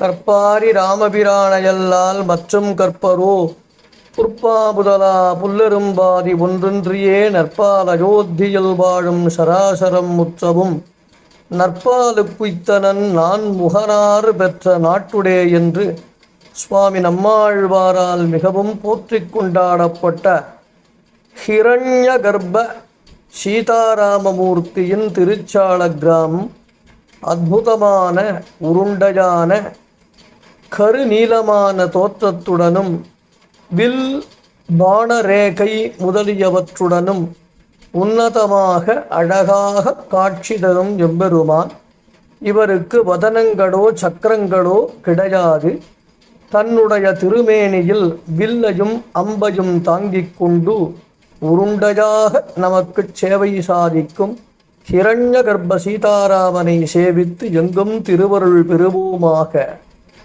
கற்பாரி ராமபிரானையல்லால் மற்றும் கற்பரோ புற்பாபுதலா புல்லெரும்பாதி ஒன்றொன்றியே நற்பால் அயோத்தியில் வாழும் சராசரம் முற்றவும் நற்பாலுக்குய்த்தனன் நான் முகனாறு பெற்ற நாட்டுடே என்று சுவாமி நம்மாழ்வாரால் மிகவும் போற்றிக் கொண்டாடப்பட்ட ஹிரண்ய கர்ப்ப சீதாராமமூர்த்தியின் திருச்சாள கிராமம் அற்புதமான உருண்டையான கருநீலமான தோற்றத்துடனும் வில் பாணரேகை முதலியவற்றுடனும் உன்னதமாக அழகாக காட்சி தரும் எம்பெருமான். இவருக்கு வதனங்களோ சக்கரங்களோ கிடையாது. தன்னுடைய திருமேனியில் வில்லையும் அம்பையும் தாங்கிக் கொண்டு உருண்டையாக நமக்கு சேவை சாதிக்கும் ஹிரண்ய கர்ப்ப சீதாராமனை சேவித்து எங்கும் திருவருள் பெறுவோமாக.